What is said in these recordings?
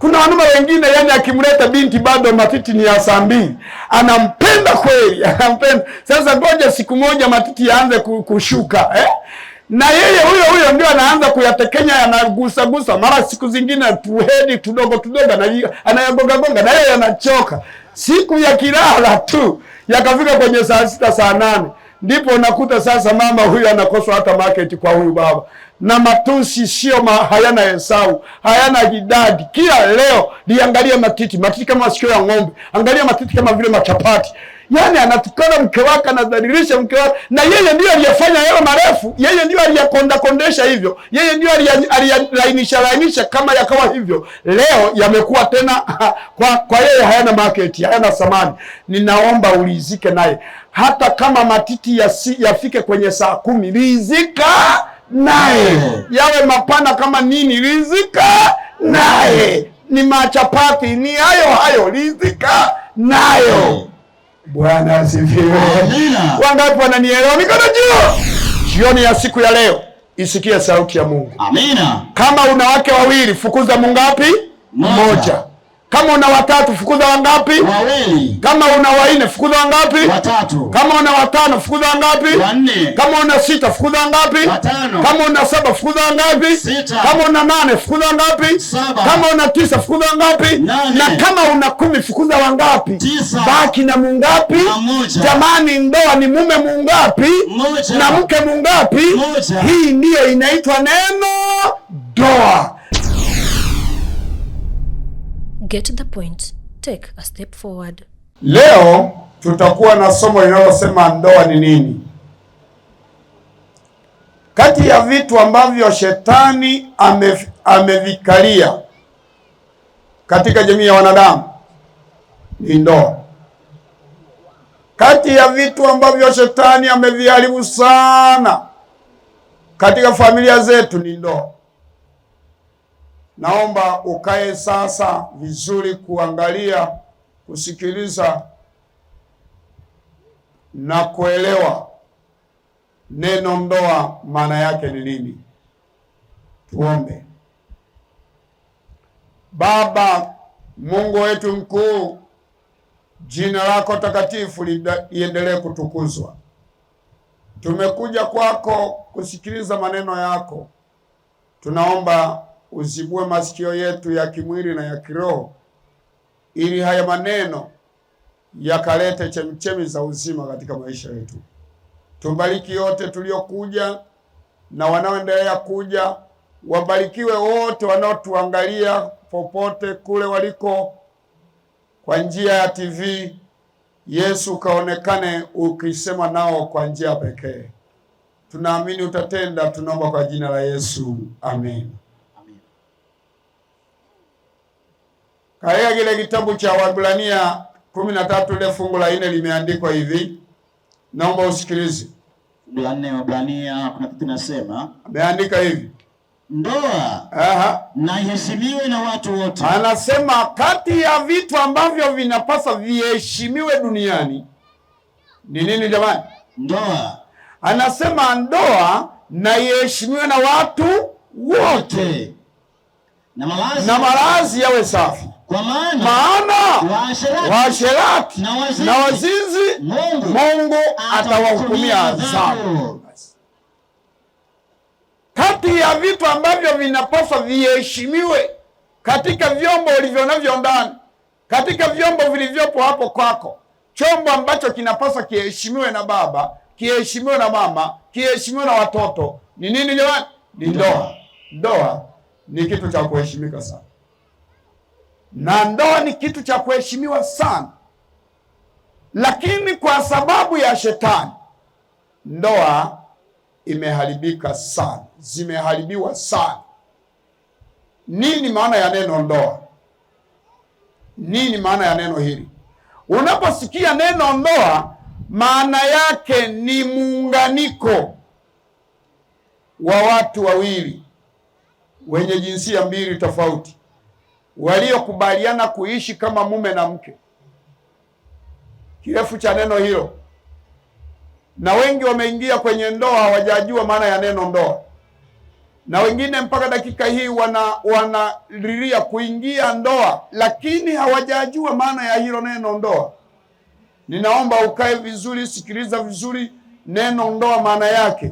Kuna wanaume wengine yani akimleta binti bado matiti ni ya saa 2. Anampenda kweli, anampenda. Sasa ngoja siku moja matiti yaanze kushuka, na yeye huyo ndio anaanza kuyatekenya, yanagusa mara siku zingine tuhedi tudogo anayagonga na yeye anachoka. Siku ya kilala tu yakafika kwenye saa 6 saa 8, ndipo unakuta sasa mama huyu anakoswa hata market kwa huyu baba, na matusi sio hayana hesabu, hayana idadi. Kila leo liangalia matiti kama masikio ya ng'ombe, angalia matiti kama vile machapati. Yani anatukana mke wake, anadhalilisha mke wake, na yeye ndio aliyefanya yale marefu, yeye ndio aliyakondakondesha hivyo, yeye ndio aliyalainisha kama yakawa hivyo. Leo yamekuwa tena kwa yeye hayana market, hayana thamani. Ninaomba ulizike naye, hata kama matiti yafike kwenye saa 10, rizika naye. Yawe mapana kama nini, rizika naye. Ni machapati, ni hayo, rizika nayo. Bwana asifiwe. Amina. Wangapi wananielewa? Mikono juu. Jioni ya siku ya leo isikie sauti ya Mungu. Amina. Kama una wake wawili, fukuza mungapi? Mmoja. Kama una watatu, fukuza wangapi? Wawili. Kama una wanne, fukuza wangapi? Watatu. Kama una watano, fukuza wangapi? Wanne. Kama una 6, fukuza wangapi? Watano. Kama una 7, fukuza wangapi? 6. Kama una 8, fukuza wangapi? 7. Kama una 9, fukuza wangapi? 8. Na kama una 10, fukuza wangapi? 9. Baki na mungapi? Jamani, ndoa ni mume mungapi? Moja. Na mke mungapi? Moja. Hii ndiyo inaitwa neno ndoa. Get the point. Take a step forward. Leo tutakuwa na somo linalosema ndoa ni nini. Kati ya vitu ambavyo shetani amevikalia katika jamii ya wanadamu ni ndoa. Kati ya vitu ambavyo shetani ameviharibu sana katika familia zetu ni ndoa. Naomba ukae sasa vizuri kuangalia, kusikiliza na kuelewa neno ndoa maana yake ni nini. Tuombe. Baba Mungu wetu mkuu, jina lako takatifu liendelee kutukuzwa. Tumekuja kwako kusikiliza maneno yako. Tunaomba uzibue masikio yetu ya kimwili na ya kiroho, ili haya maneno yakalete chemchemi za uzima katika maisha yetu. Tubariki yote tuliokuja na wanaoendelea kuja. Wabarikiwe wote wanaotuangalia popote kule waliko kwa njia ya TV. Yesu kaonekane ukisema nao kwa njia pekee. Tunaamini utatenda, tunaomba kwa jina la Yesu. Amen. Katika kile kitabu cha Waebrania 13 ile fungu la 4 limeandikwa hivi. Naomba usikilize. Waebrania 13 nasema, ameandika hivi. Ndoa na iheshimiwe na watu wote. Anasema kati ya vitu ambavyo vinapaswa viheshimiwe duniani ni nini jamani? Ndoa. Anasema ndoa na iheshimiwe na watu wote. Na malazi yawe safi. Kwa maana waasherati na wazinzi Mungu atawahukumia adhabu. Kati ya vitu ambavyo vinapaswa viheshimiwe katika vyombo ulivyo navyo ndani, katika vyombo vilivyopo hapo kwako, chombo ambacho kinapaswa kiheshimiwe na baba, kiheshimiwe na mama, kiheshimiwe na watoto, ni nini jamani? Ni ndoa. Ndoa ni kitu cha kuheshimika sana. Na ndoa ni kitu cha kuheshimiwa sana. Lakini kwa sababu ya shetani, ndoa imeharibika sana, zimeharibiwa sana. Nini maana ya neno ndoa? Nini maana ya neno hili? Unaposikia neno ndoa, maana yake ni muunganiko wa watu wawili wenye jinsia mbili tofauti, waliokubaliana kuishi kama mume na mke. Kirefu cha neno hilo. Na wengi wameingia kwenye ndoa hawajajua maana ya neno ndoa. na wengine mpaka dakika hii wanalilia kuingia ndoa, lakini hawajajua maana ya hilo neno ndoa. Ninaomba ukae vizuri, sikiliza vizuri neno ndoa maana yake,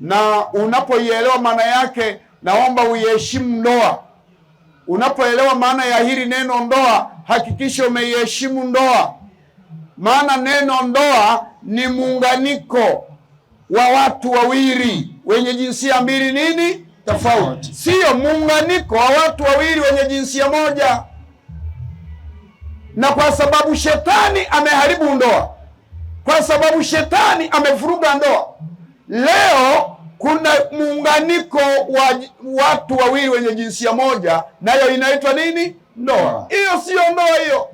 na unapoielewa maana yake, naomba uiheshimu ndoa. Unapoelewa maana ya hili neno ndoa, hakikisha umeiheshimu ndoa. Maana neno ndoa ni muunganiko wa watu wawili wenye jinsia mbili nini? Tofauti. Sio muunganiko wa watu wawili wenye jinsia moja. Na kwa sababu shetani ameharibu ndoa, kwa sababu shetani amevuruga ndoa, leo kuna muunganiko wa watu wawili wenye jinsia moja, nayo inaitwa nini? Ndoa. Hiyo sio ndoa hiyo.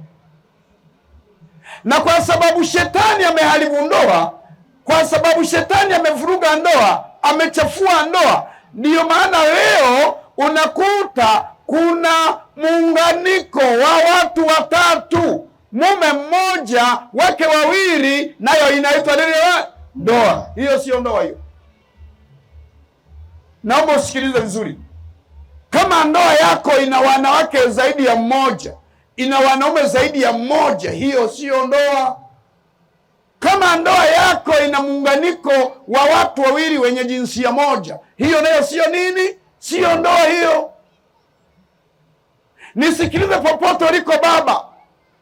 Na kwa sababu shetani ameharibu ndoa, kwa sababu shetani amevuruga ndoa, amechafua ndoa, ndiyo maana leo unakuta kuna muunganiko wa watu watatu, mume mmoja, wake wawili, nayo inaitwa nini? Ndoa. Hiyo sio ndoa hiyo. Naomba usikilize vizuri. Kama ndoa yako ina wanawake zaidi ya mmoja, ina wanaume zaidi ya mmoja, hiyo sio ndoa. Kama ndoa yako ina muunganiko wa watu wawili wenye jinsia moja, hiyo nayo sio nini? Sio ndoa hiyo. Nisikilize popote uliko baba,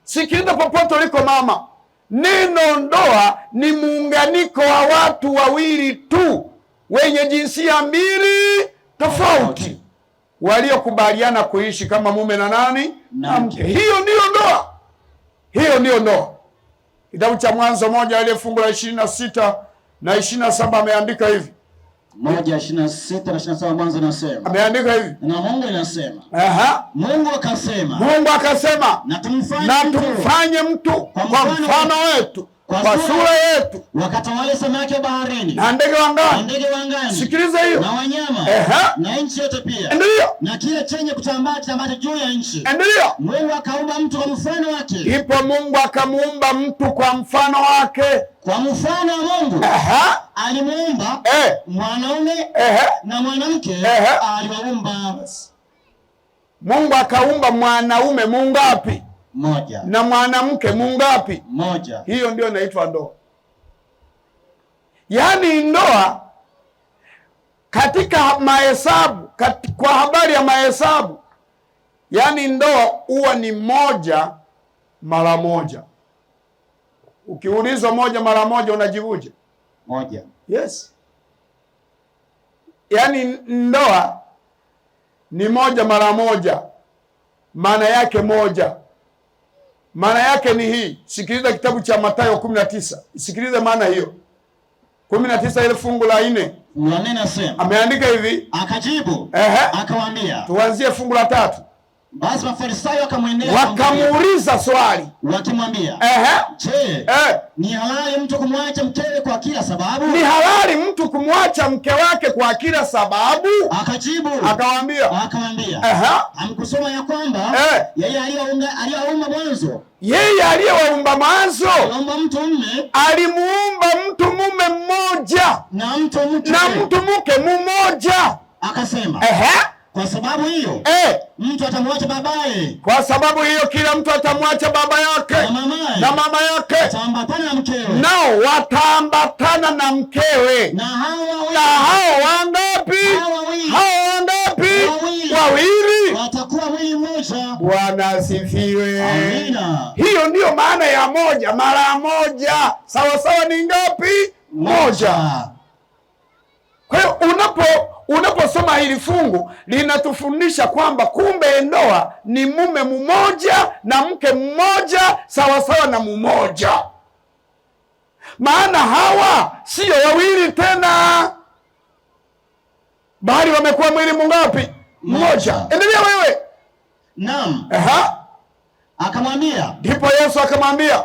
sikilize popote uliko mama. Neno ndoa ni muunganiko wa watu wawili tu wenye jinsia mbili tofauti, waliokubaliana kuishi kama mume na nani? Na mke. Hiyo ndiyo ndoa. Hiyo ndiyo ndoa. Kitabu cha Mwanzo 1 ile fungu la 26 na 27 ameandika hivi. 1:26 na 27 Mwanzo nasema. Ameandika hivi. Na Mungu inasema. Mungu akasema. Na tumfanye mtu kwa mfano wetu, kwa sura yetu, wakatawale samaki wa baharini na ndege wa angani. Sikiliza hiyo. Na wanyama na nchi yote pia. Endelea. Na kile chenye kutambaa juu ya nchi. Endelea. Mungu akaumba mtu kwa mfano wake. Ipo Mungu akamuumba mtu kwa mfano wake. Kwa mfano wa Mungu alimuumba mwanaume na mwanamke aliwaumba. Mungu akaumba mwanaume mungapi? Moja. Na mwanamke mungapi? Moja. Hiyo ndio inaitwa ndoa. Yaani ndoa katika mahesabu, kwa habari ya mahesabu, yaani ndoa huwa ni moja mara moja. Ukiulizwa moja mara moja unajibuje? Moja. Yes. Yaani ndoa ni moja mara moja. Maana yake moja. Maana yake ni hii. Sikiliza kitabu cha Mathayo 19. Sikiliza maana hiyo. 19 ile fungu la 4. Nasema. Ameandika hivi. Akajibu. Akawaambia. Tuanzie fungu la 3. Basi Mafarisayo wakamuuliza swali wakimwambia, je, ni halali mtu kumwacha mkewe kwa kila sababu? Ni halali mtu kumwacha mke wake kwa kila sababu? Akajibu akawaambia, hamkusoma ya kwamba yeye aliyewaumba mwanzo, alimuumba mtu mume mmoja na mtu mke mmoja. Akasema kwa sababu hiyo mtu atamwacha babaye. Kwa sababu hiyo kila mtu atamwacha baba yake na mama yake, ataambatana na mkewe. Nao wataambatana na mkewe. Na hao wangapi? Hao wangapi? Wawili. Watakuwa mwili mmoja. Bwana asifiwe. Amina. Hiyo ndiyo maana ya moja mara moja. Sawa sawa ni ngapi? Moja. Kwa hiyo unaposoma hili fungu linatufundisha kwamba kumbe ndoa ni mume mmoja na mke mmoja sawa sawa na mmoja. Maana hawa sio wawili tena, bali wamekuwa mwili mungapi? Mmoja. Endelea wewe. Naam. Akamwambia. Ndipo Yesu akamwambia.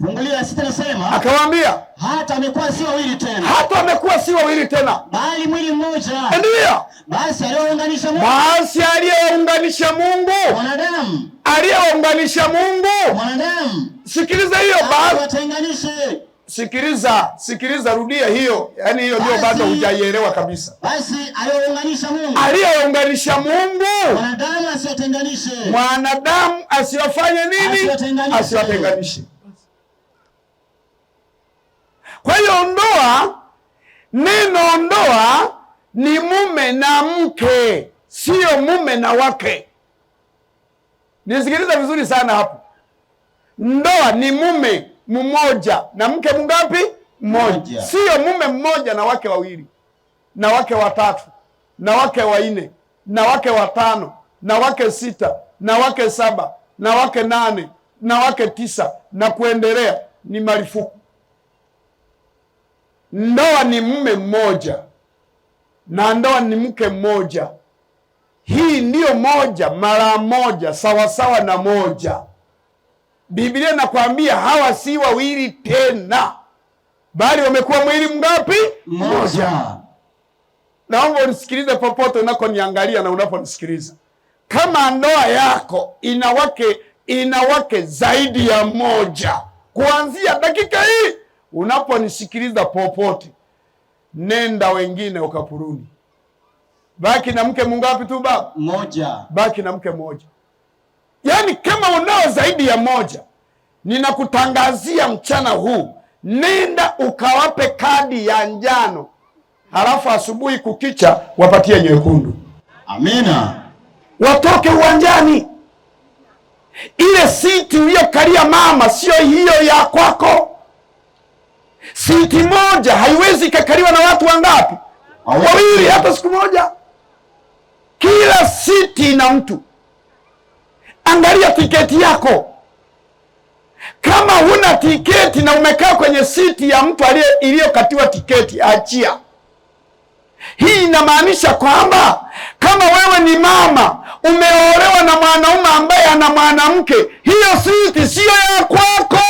Fungu la 6 nasema, akamwambia hata amekuwa si wawili tena. Hata amekuwa si wawili tena, bali mwili mmoja. Endelea. Basi aliyounganisha Mungu. Basi aliyounganisha Mungu. Mwanadamu. Aliyounganisha Mungu. Mwanadamu. Sikiliza hiyo basi. Watenganishe. Sikiliza, rudia hiyo. Yaani hiyo ndio bado hujaielewa kabisa. Basi aliyounganisha Mungu. Aliyounganisha Mungu. Mwanadamu asiwatenganishe. Mwanadamu asiwafanye nini? Asiwatenganishe. Kwa hiyo ndoa, neno ndoa ni mume na mke, sio mume na wake. Nisikiliza vizuri sana hapo. Ndoa ni mume mmoja na mke mungapi? Mmoja. Sio mume mmoja na wake wawili, na wake watatu, na wake wanne, na wake watano, na wake sita, na wake saba, na wake nane, na wake tisa na kuendelea. Ni marufuku. Ndoa ni mume mmoja na ndoa ni mke mmoja. Hii ndiyo moja mara moja, sawasawa na moja. Biblia inakwambia hawa si wawili tena, bali wamekuwa mwili mngapi? Mmoja. Naomba unisikilize popote unakoniangalia na unaponisikiliza. Kama ndoa yako ina wake zaidi ya moja, kuanzia dakika hii unaponisikiliza popote, nenda wengine ukapuruni. Baki na mke mungapi tu baba? Mmoja. Baki na mke mmoja. Yaani kama unao zaidi ya moja, ninakutangazia mchana huu, nenda ukawape kadi ya njano, halafu asubuhi kukicha wapatie nyekundu. Amina. Watoke uwanjani. Ile siti uliyokalia mama sio hiyo ya kwako. Siti moja haiwezi kukaliwa na watu wangapi? Wawili, hata siku moja. Kila siti ina mtu. Angalia tiketi yako. Kama huna tiketi na umekaa kwenye siti ya mtu iliyokatiwa tiketi, achia. Hii inamaanisha kwamba kama wewe ni mama, umeolewa na mwanaume ambaye ana mwanamke, hiyo siti sio ya kwako.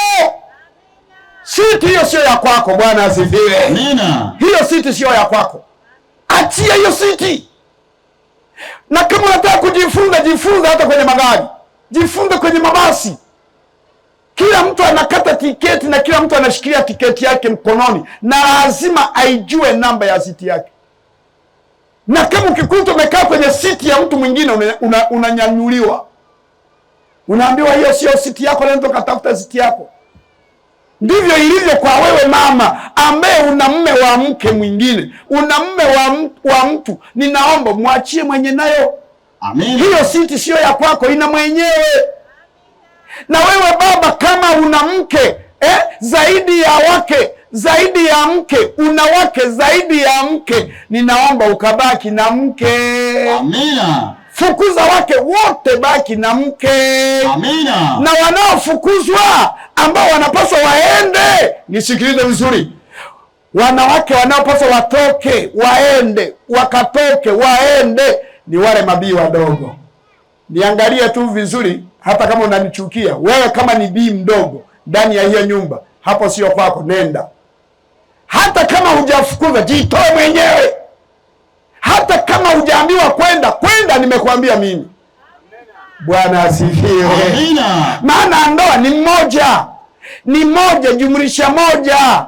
Siti hiyo sio ya kwako. Bwana asifiwe. Amina. Hiyo siti sio ya kwako. Achia hiyo siti. Na kama unataka kujifunza, jifunza hata kwenye magari. Jifunze kwenye mabasi. Kila mtu anakata tiketi na kila mtu anashikilia tiketi yake mkononi, na lazima aijue namba ya siti yake. Na kama ukikuta umekaa kwenye siti ya mtu mwingine, unanyanyuliwa. Unaambiwa hiyo sio siti yako, nenda katafuta siti yako. Ndivyo ilivyo kwa wewe mama ambaye una mume wa mke mwingine, una mume wa mtu, ninaomba mwachie mwenye nayo. Amen. Hiyo siti sio ya kwako, ina mwenyewe. Na wewe baba, kama una mke zaidi ya wake, zaidi ya mke, una wake zaidi ya mke, ninaomba ukabaki na mke. Amina. Fukuza wake wote, baki na mke. Amina. Na wanaofukuzwa ambao wanapaswa waende, nisikilize vizuri, wanawake wanaopaswa watoke, waende, wakatoke, waende, ni wale mabii wadogo. Niangalie tu vizuri, hata kama unanichukia wewe, kama ni bii mdogo ndani ya hiyo nyumba, hapo sio kwako, nenda. Hata kama hujafukuza, jitoe mwenyewe. Hata kama hujaambiwa kwenda, nimekuambia mimi. Bwana asifiwe. Amina. Maana ndoa ni moja. Ni moja jumlisha moja.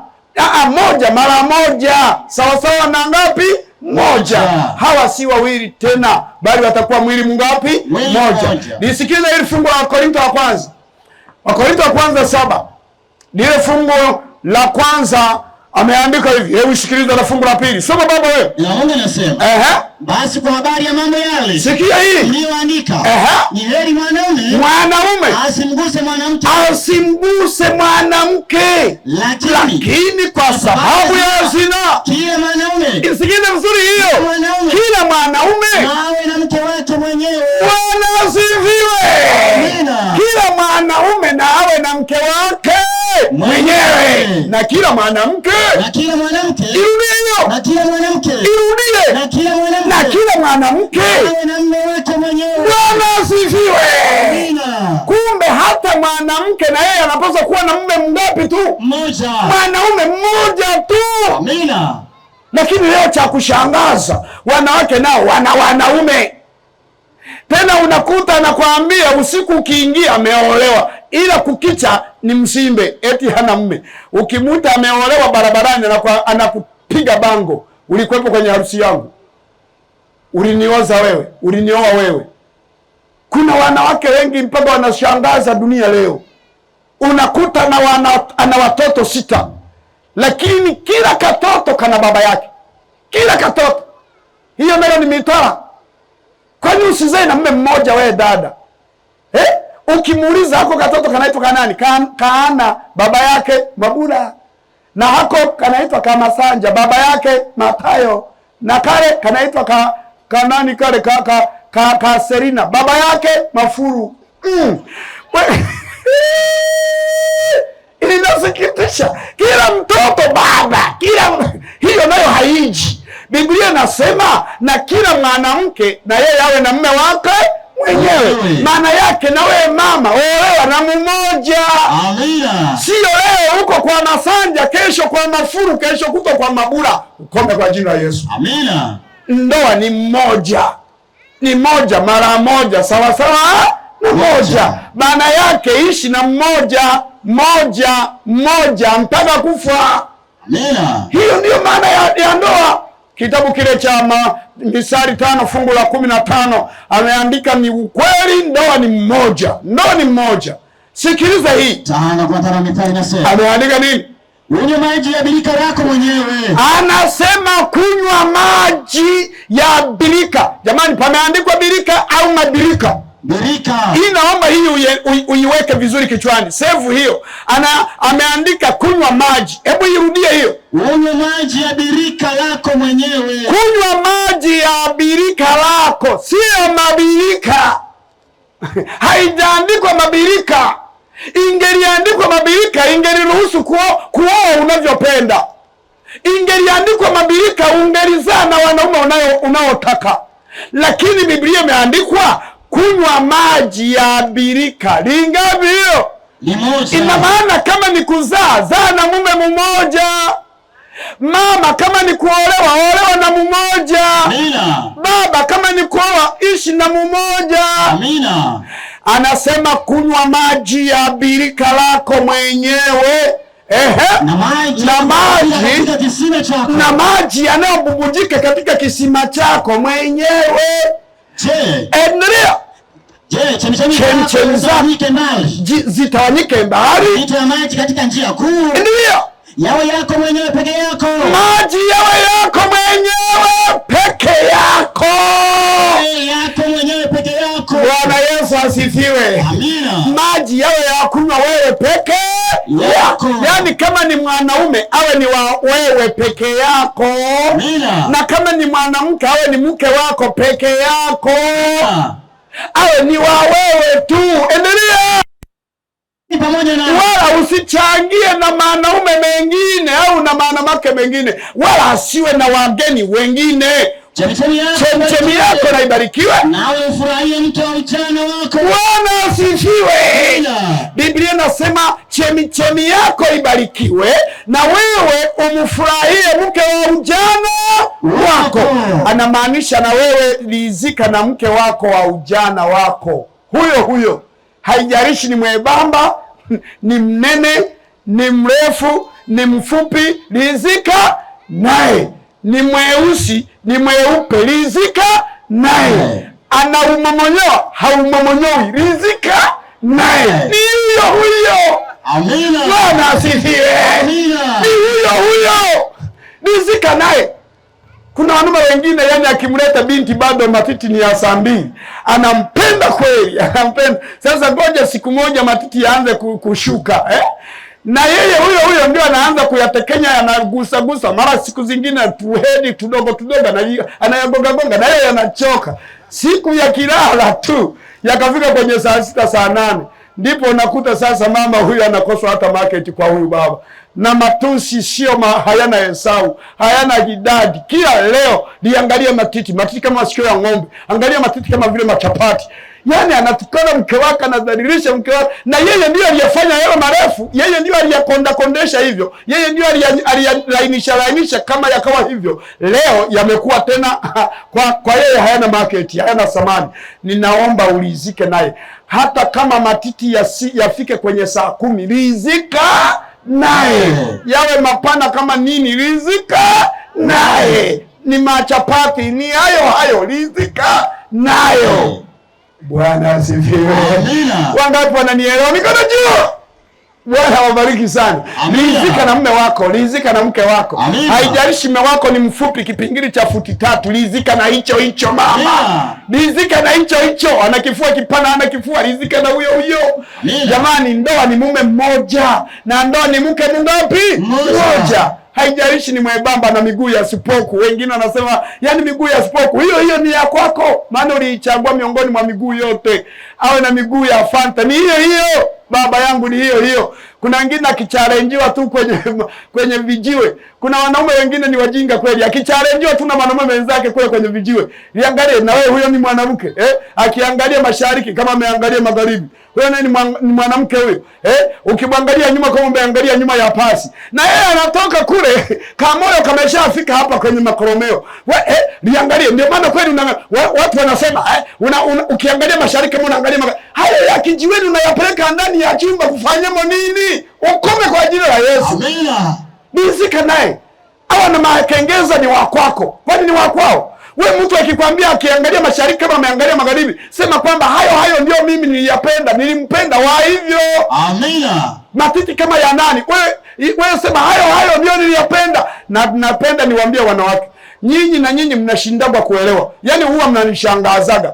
Moja mara moja sawasawa na ngapi? Moja. Hawa si wawili tena, bali watakuwa mwili mungapi? Moja. Nisikize hili fungu la Wakorintho wa kwanza. Wakorintho wa kwanza 7. Lile fungu la kwanza ameandika hivi. Hebu sikiliza na fungu la pili. Soma baba wewe. Naomba nasema. Basi kwa habari ya mambo yale. Sikia hii. Niliyoandika. Ni heri mwanaume asimguse mwanamke. Asimguse mwanamke. Lakini kwa sababu ya zina. Kila mwanaume. Sikiliza vizuri hiyo. Kila mwanaume awe na mke wake mwenyewe. Bwana asifiwe. Amina. Kila mwanaume na awe na mke wake mwenyewe. Na kila mwanamke. Na kila mwanamke. Irudie hiyo. Na kila mwanamke. Irudie. Na kila mwanamke. Na kila mwanamke awe na mume wake mwenyewe. Bwana asifiwe. Amina. Kumbe hata mwanamke na yeye anapaswa kuwa na mume mngapi tu? Mmoja. Mwanaume mmoja tu. Amina. Lakini leo cha kushangaza, wanawake nao wana wanaume. Tena unakuta anakuambia usiku ukiingia ameolewa. ila kukicha ni msimbe, eti hana mme. Ukimuta ameolewa barabarani anakupiga bango, ulikuwepo kwenye harusi yangu, ulinioza wewe, ulinioa wewe. Kuna wanawake wengi mpaka wanashangaza dunia leo. Unakuta ana watoto 6, lakini kila katoto kana baba yake, kila katoto. Hiyo nayo ni mitara. Kwani usizae na mume mmoja wewe dada? Ukimuuliza hako katoto kanaitwa kanani? Kaana baba yake Mabura, na hako kanaitwa Kamasanja baba yake Matayo, na kale kanaitwa kanani kale ka Serina baba yake Mafuru. Inasikitisha, kila mtoto baba, hiyo nayo haiji. Biblia inasema na kila mwanamke na yeye awe na mume wake mwenyewe. Maana yake na wewe mama olewa na mmoja. Amina. Sio leo uko kwa Masanja, kesho kwa Mafuru, kesho kuto kwa Mabura. Ukome kwa jina la Yesu. Amina. Ndoa ni moja. Ni moja mara moja sawa sawa na moja. Maana yake ishi na mmoja mpaka kufa. Amina. Hiyo ndio maana ya ndoa. Kitabu kile cha Misali 5 fungu la 15 ameandika ni ukweli, ndoa ni mmoja. Ndoa ni mmoja. Sikiliza hii. 5:5 Mithali inasema. Ameandika nini? Unywe maji ya birika lako mwenyewe. Anasema kunywa maji ya birika. Jamani, pameandikwa birika au mabirika? Birika. Hii naomba hii uiweke vizuri kichwani. Save hiyo. Ameandika kunywa maji. Hebu irudie hiyo. Unywe maji ya birika lako mwenyewe. Kunywa maji ya birika lako, sio mabirika. Haijaandikwa mabirika. Ingeliandikwa mabirika, ingeliruhusu kuoa unavyopenda. Ingeliandikwa mabirika, ungelizaa na wanaume unaotaka. Lakini Biblia imeandikwa kunywa maji ya birika. Lingapi hiyo? Ni moja. Ina maana kama ni kuzaa, zaa na mume mmoja. Mama kama ni kuolewa, olewa na mmoja. Amina. Baba kama ni kuoa, ishi na mmoja. Amina. Anasema kunywa maji ya birika lako mwenyewe. Na maji yanayobubujika katika kisima chako mwenyewe. Endelea. Chemchemi zitawanyike mbali. Mito ya maji katika njia kuu. Ndio. Yawe yako mwenyewe peke yako. Maji yawe yako mwenyewe peke yako. Yako mwenyewe peke yako. Bwana Yesu asifiwe. Amina. Maji yawe ya kunywa wewe peke yako. Yaani kama ni mwanaume awe ni wa wewe peke yako. Amina. Na kama ni mwanamke awe ni mke wako peke yako. Awe ni wa wewe tu. Endelea. Wala usichangie na wanaume mengine au na wanawake mengine, wala asiwe na wageni wengine. Chemchemi yako na ibarikiwe, nawe ufurahie mto wa ujana wako. Bwana asifiwe. Biblia inasema chemchemi yako ibarikiwe na wewe umfurahie mke wa ujana wako. Anamaanisha na wewe ridhika na mke wako wa ujana wako. Huyo haijalishi ni mwembamba, ni mnene, ni mrefu, ni mfupi, ridhika naye. Ni mweusi, ni mweupe, ridhika naye. Anaumomonywa, haumomonyoi, ridhika naye. Ni huyo. Amina. Bwana asifiwe. Amina. Ni huyo. Ridhika naye. Kuna wanaume wengine yani akimleta binti bado matiti ni ya saa 2. Anampenda kweli, anampenda. Sasa ngoja siku moja matiti yaanze kushuka, na yeye huyo ndio anaanza kuyatekenya, anagusa mara siku zingine tuhedi tudogo na anayagonga na yeye anachoka. Siku ya kilala tu yakafika kwenye saa 6 saa 8 ndipo unakuta sasa mama huyu anakoswa hata market kwa huyu baba. Na matusi sio hayana hesau, hayana idadi. Kila leo liangalia matiti kama sikio ya ng'ombe, angalia matiti kama vile machapati. Yani anatukana mke wake, anadhalilisha mke wake, na yeye ndio aliyefanya hayo marefu, yeye ndio aliyekondesha hivyo, yeye ndio aliyelainisha kama yakawa hivyo. Leo yamekuwa tena kwa yeye hayana market, hayana thamani. Ninaomba ulizike naye, hata kama matiti yafike kwenye saa 10, rizika naye. Yawe mapana kama nini, rizika naye. Ni machapati, ni hayo, rizika nayo. Bwana asifiwe. Wangapi wananielewa? Mikono juu. Bwana wabariki sana. Rizika na mume wako, rizika na mke wako. Haijalishi mume wako ni mfupi kipingili cha futi 3, rizika na hicho mama. Rizika na hicho, ana kifua kipana, ana kifua, rizika na huyo. Jamani, ndoa ni mume mmoja na ndoa ni mke mungapi? Mmoja. Haijalishi ni mwembamba na miguu ya sipoku. Wengine wanasema yani miguu ya sipoku hiyo ni ya kwako, maana uliichagua miongoni mwa miguu yote. Awe na miguu ya Fanta, ni hiyo. Baba yangu ni hiyo. Kuna wengine akichalenjiwa tu kwenye vijiwe. Kuna wanaume wengine ni wajinga kweli, akichalenjiwa tu na wanaume wenzake kwenye vijiwe. Niangalie na wewe, huyo ni mwanamke akiangalia mashariki kama ameangalia magharibi, wewe ni mwanamke huyo ukimwangalia nyuma kama umeangalia nyuma ya pasi, na yeye anatoka kule kamoyo kameshafika hapa kwenye makoromeo. Niangalie. Ndio maana kweli watu wanasema ukiangalia mashariki kama unaangalia hayo ya kijiweni unayapeleka ndani ya chumba kufanyamo nini? Ukome kwa jina la Yesu. Amina. Nizika naye. Hawa na makengeza ni wakwako. Kwani ni wakwao? Wewe mtu akikwambia akiangalia mashariki kama ameangalia magharibi, sema kwamba hayo ndio mimi niliyapenda, nilimpenda wa hivyo. Amina. Matiti kama ya nani? Wewe sema hayo ndio niliyapenda. Na napenda niwaambie wanawake, nyinyi mnashindwa kuelewa. Yaani huwa mnanishangazaga.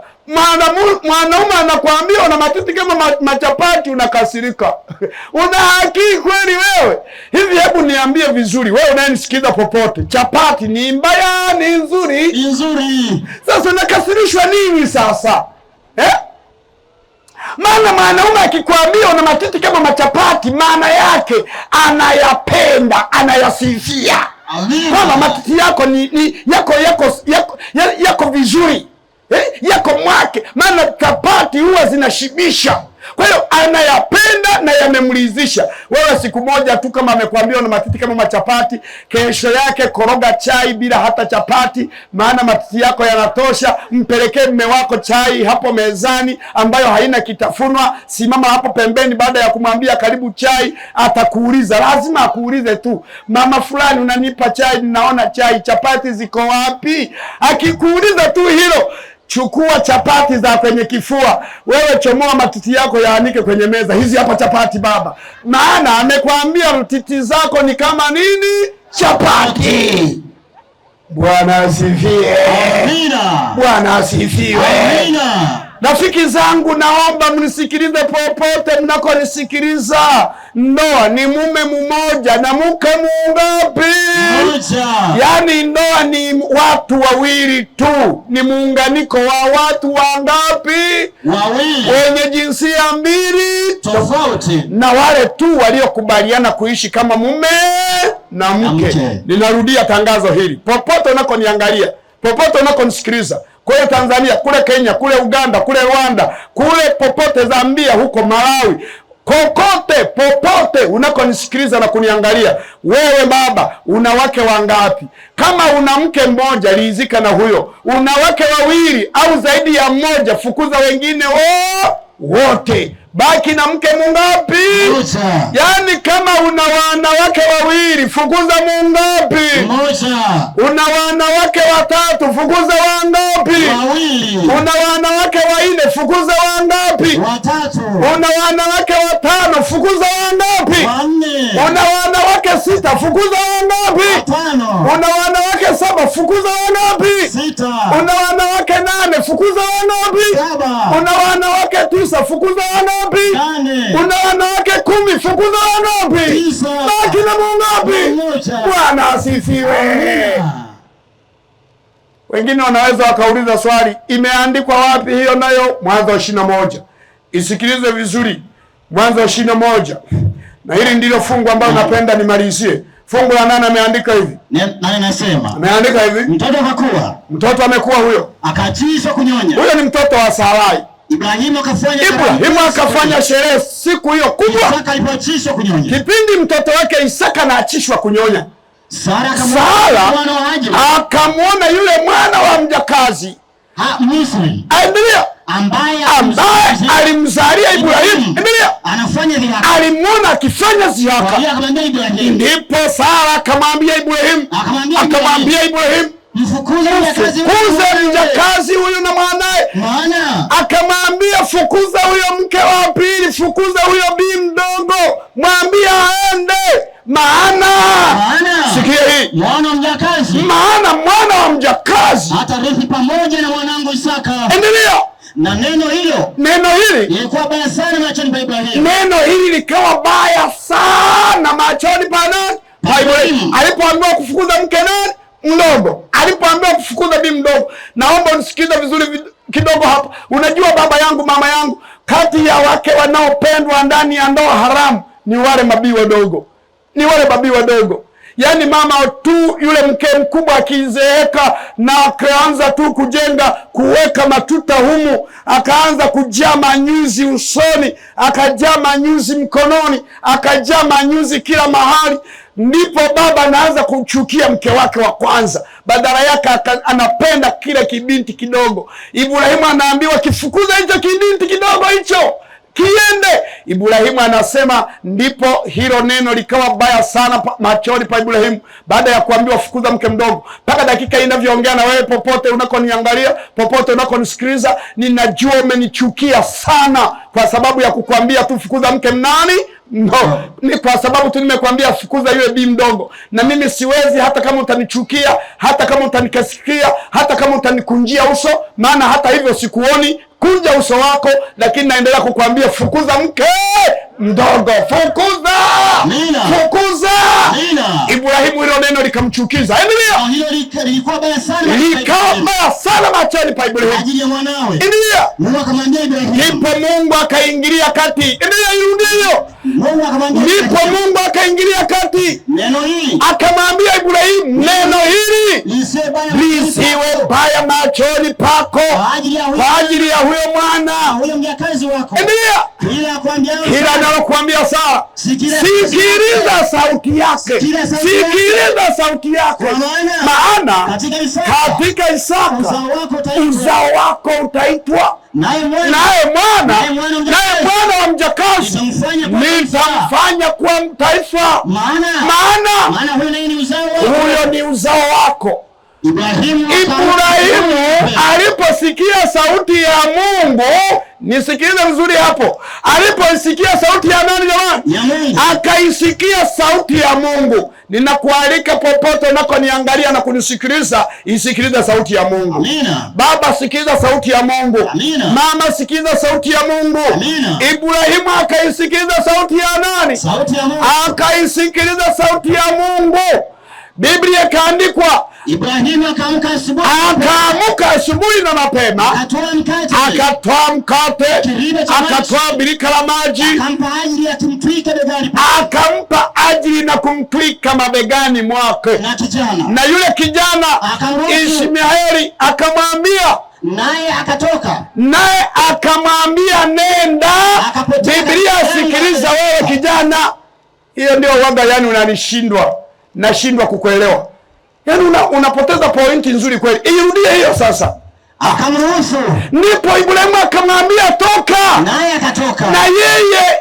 Mwanaume anakuambia una matiti kama machapati, unakasirika. Una haki kweli wewe? Hivi hebu niambie vizuri, wewe unayenisikiliza popote, chapati ni mbaya ni nzuri? Sasa unakasirishwa nini sasa? Maana mwanaume akikwambia una matiti kama machapati, maana yake anayapenda, anayasifia. Kama matiti yako ni yako vizuri. Yako mwake, maana chapati huwa zinashibisha. Kwa hiyo anayapenda na yamemridhisha. Wewe siku moja tu kama amekwambia una matiti kama machapati, kesho yake koroga chai bila hata chapati, maana matiti yako yanatosha. Mpelekee mume wako chai hapo mezani ambayo haina kitafunwa. Simama hapo pembeni, baada ya kumwambia karibu chai, atakuuliza, lazima akuulize tu, mama fulani unanipa chai, ninaona chai, chapati ziko wapi? Akikuuliza tu hilo, chukua chapati za kwenye kifua, wewe chomoa matiti yako yaanike kwenye meza. Hizi hapa chapati baba. Maana amekwambia titi zako ni kama nini? Chapati. Bwana asifiwe. Amina. Bwana asifiwe. Amina. Rafiki zangu, naomba mnisikilize popote mnakonisikiliza. Ndoa ni mume mmoja na mke mungapi? Mmoja. Yaani ndoa ni watu wawili tu, ni muunganiko wa watu wangapi? Wawili. Wenye jinsia mbili tofauti, na wale tu waliokubaliana kuishi kama mume na mke. Ninarudia tangazo hili, popote unakoniangalia, popote unakonisikiliza, kule Tanzania, kule Kenya, kule Uganda, kule Rwanda, kule popote Zambia, huko Malawi, kokote popote unakonisikiliza na kuniangalia, wewe baba, una wake wangapi? Kama una mke mmoja, ridhika na huyo. Una wake wawili au zaidi ya mmoja, fukuza wengine wote, baki na mke mungapi? Mmoja. Yaani kama una wanawake wawili, fukuza mungapi? Mmoja. Una wanawake watatu, fukuza wangapi? Wawili. Una wanawake wanne, fukuza wangapi? Watatu. Una wanawake watano, fukuza wangapi? Wanne. Una wanawake sita, fukuza wangapi? Watano. Una wanawake saba, fukuza wangapi? Sita. Una wanawake 8, fukuza wangapi? 7. Una wanawake 9, fukuza wangapi? 8. Una wanawake 10, fukuza wangapi? 9. Baki na mungapi? Mmoja. Bwana asifiwe. Wengine wanaweza wakauliza swali, imeandikwa wapi hiyo nayo? Mwanzo 21. Isikilize vizuri, Mwanzo 21. Na hili ndilo fungu ambalo napenda nimalizie. Fungu la 8 ameandika hivi. Nani nasema? Ameandika hivi. Mtoto amekuwa. Mtoto amekuwa huyo. Akachishwa kunyonya. Huyo ni mtoto wa Sarai. Ibrahimu akafanya sherehe siku hiyo kubwa. Isaka alipoachishwa kunyonya. Kipindi mtoto wake Isaka anaachishwa kunyonya, Sara akamwona yule mwana wa mjakazi Misri ambaye alimzalia Ibrahimu, alimwona akifanya zihaka. Ndipo Sara akamwambia Ibrahimu, mfukuze mjakazi huyu na mwanae. Akamwambia fukuza huyo mke wa pili, fukuza huyo bi mdogo, mwambie aende, maana sikia hii, maana mwana wa mjakazi atarithi pamoja na mwanangu Isaka. Endelea. Na neno hili lilikuwa baya sana machoni pa Ibrahimu. Neno hili likawa baya sana machoni pa nani? Pa Ibrahimu. Alipoambiwa kufukuza mke nani? Mdogo. Alipoambiwa kufukuza bi mdogo. Naomba unisikilize vizuri kidogo hapa. Unajua baba yangu, mama yangu, kati ya wake wanaopendwa ndani ya ndoa haramu ni wale mabii wadogo. Yaani mama tu yule mke mkubwa akizeeka na akaanza tu kujenga, kuweka matuta humu, akaanza kujaa manyuzi usoni, akajaa manyuzi mkononi, akajaa manyuzi kila mahali, ndipo baba anaanza kuchukia mke wake wa kwanza. Badala yake anapenda kile kibinti kidogo. Ibrahimu anaambiwa kifukuza hicho kibinti kidogo hicho, kiende. Ibrahimu anasema ndipo hilo neno likawa baya sana machoni pa Ibrahimu, baada ya kuambiwa fukuza mke mdogo. Mpaka dakika inavyoongea na wewe, popote unakoniangalia, popote unakonisikiliza, ninajua umenichukia sana kwa sababu ya kukuambia tu fukuza mke mnani? No, ni kwa sababu tu nimekwambia fukuza yule bi mdogo. Na mimi siwezi, hata kama utanichukia, hata kama utanikasikia, hata kama utanikunjia uso, maana hata hivyo sikuoni, kunja uso wako, lakini naendelea kukuambia fukuza mke mdogo, fukuza. Ibrahimu hilo neno likamchukiza. Endelea. Hilo lilikuwa baya sana. Likawa baya sana machoni pa Ibrahimu. Ajili ya mwanawe. Endelea. Mungu akamwambia Ibrahimu. Ndipo Mungu akaingilia kati. Endelea, irudie hiyo. Ndipo Mungu akaingilia kati. Neno hili akamwambia Ibrahimu, neno hili lisiwe baya machoni pako kwa ajili ya huyo mwana, huyo mjakazi wako. Endelea. Kila analokuambia sawa, sikiliza sauti yake. Sikiliza sauti yake. Maana katika Isaka uzao wako utaitwa, naye mwana wa mjakazi nitamfanya kuwa taifa. Maana huyo ni uzao wako. Ibrahimu aliposikia sauti ya Mungu, nisikilize vizuri hapo, aliposikia sauti ya nani jamani? Akaisikia sauti ya Mungu. Ninakualika popote unakoniangalia na kunisikiliza, isikilize sauti ya Mungu. Amina. Baba, sikiliza sauti ya Mungu. Amina. Mama, sikiliza sauti ya Mungu. Amina. Ibrahimu akaisikiliza sauti ya nani? Sauti ya Mungu. Akaisikiliza sauti ya Mungu. Biblia ikaandikwa, Ibrahimu akaamka asubuhi na mapema, akatoa mkate, akatoa birika la maji, akampa ajili na kumtwika mabegani mwake. Na yule kijana Ishmaeli akamwambia, naye akamwambia nenda. Biblia, sikiliza wewe kijana, hiyo ndio waga, yani nashindwa kukuelewa. Yaani unapoteza pointi nzuri kweli. Irudie hiyo sasa. Akamruhusu. Ndipo Ibrahimu akamwambia toka. Naye akatoka. Na yeye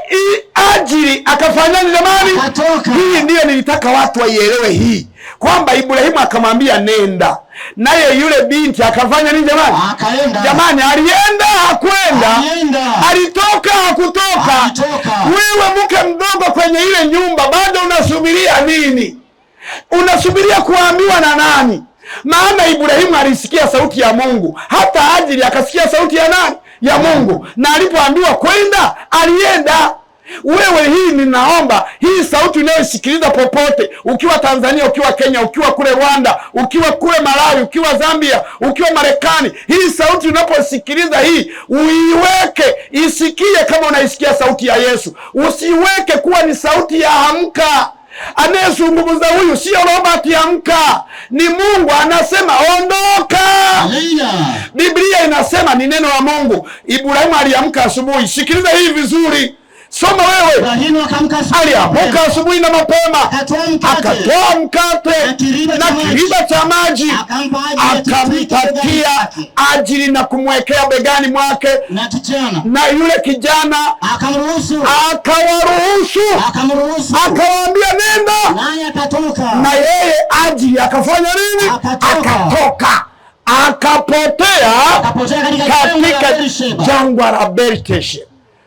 ajili akafanyaje jamani? Akatoka. Hii ndiyo nilitaka watu waielewe hii, kwamba Ibrahimu akamwambia nenda, naye yule binti akafanya nini jamani? Akaenda. Jamani, alienda hakwenda? Alitoka hakutoka? Wewe mke mdogo kwenye ile nyumba, bado unasubiria nini? Unasubiria kuambiwa na nani? Maana Ibrahimu alisikia sauti ya Mungu, hata ajili akasikia sauti ya nani? Ya Mungu. Na alipoambiwa kwenda, alienda. Wewe hii ninaomba, hii sauti unayosikiliza popote, ukiwa Tanzania, ukiwa Kenya, ukiwa kule Rwanda, ukiwa kule Malawi, ukiwa Zambia, ukiwa Marekani, hii sauti unaposikiliza hii, uiweke isikie kama unaisikia sauti ya Yesu. Usiweke kuwa ni sauti ya Hamka. Anayezungumza huyu sio Robert Hamka, ni Mungu anasema ondoka. Biblia inasema ni neno la Mungu. Ibrahimu aliamka asubuhi. Sikiliza hii vizuri. Soma wewe. Aliamka asubuhi na mapema, akatoa mkate na kiriba cha maji, akampatia ajili na kumwekea begani mwake, na yule kijana akawaruhusu, akawaambia nenda, na yeye ajili akafanya nini? Akatoka, akapotea katika jangwa la Bershemeshi.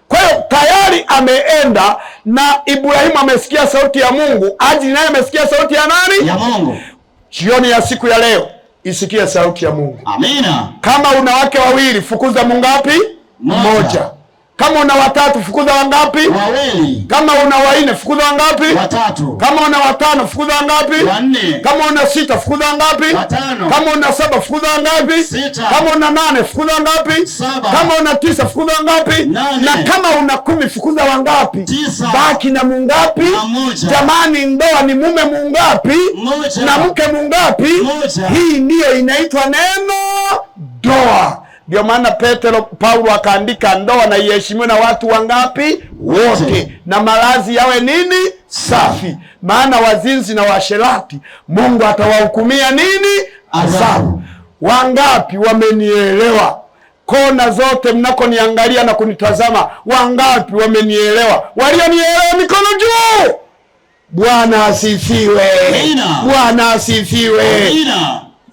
Kwa hiyo tayari ameenda, na Ibrahimu amesikia sauti ya Mungu. Ajili naye amesikia sauti ya nani? Ya Mungu. Jioni ya siku ya leo isikie sauti ya Mungu. Amina. Kama una wake wawili, fukuza mungapi? Moja. Kama una watatu, fukuza wangapi? Wawili. Kama una wanne, fukuza wangapi? Watatu. Kama una watano, fukuza wangapi? Wanne. Kama una sita, fukuza wangapi? Watano. Kama una saba, fukuza wangapi? Sita. Kama una nane, fukuza wangapi? Saba. Kama una tisa, fukuza wangapi? Nane. Na kama una 10, fukuza wangapi? 9. Baki na mungapi? Moja. Jamani, ndoa ni mume mungapi? Moja. Na mke mungapi? Moja. Hii ndiyo inaitwa neno ndoa. Ndio maana Paulo akaandika ndoa na iheshimiwe na watu wangapi? Wote. Na malazi yawe nini? Safi. Maana wazinzi na washerati Mungu atawahukumia nini? Adhabu. Wangapi wamenielewa? Kona zote mnakoniangalia na kunitazama, wangapi wamenielewa? Walionielewa mikono juu. Bwana asifiwe. Bwana asifiwe.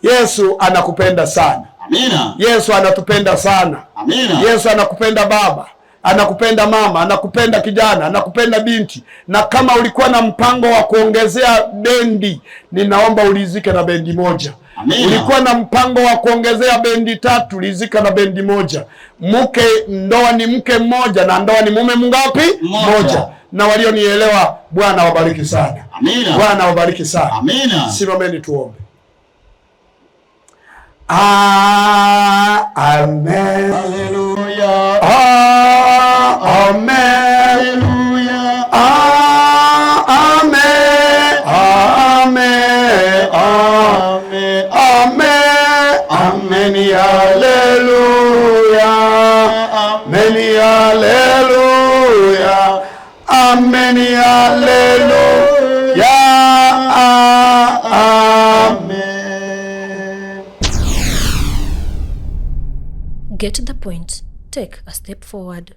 Yesu anakupenda sana. Amina. Yesu anatupenda sana. Amina. Yesu anakupenda baba, anakupenda mama, anakupenda kijana, anakupenda binti. Na kama ulikuwa na mpango wa kuongezea bendi, ninaomba ulizike na bendi moja. Amina. Ulikuwa na mpango wa kuongezea bendi 3, ulizika na bendi moja. Ndoa ni mke mmoja na ndoa ni mume mungapi? Moja. Na walionielewa, Bwana wabariki sana. Amina. Bwana wabariki sana. Amina. Simameni tuombe. Amen. Hallelujah. Amen. Hallelujah. Amen. Amen. Amen. Amen. Amen. Hallelujah. Amen. Hallelujah. Amen. Hallelujah. Amen. Get the point. Take a step forward.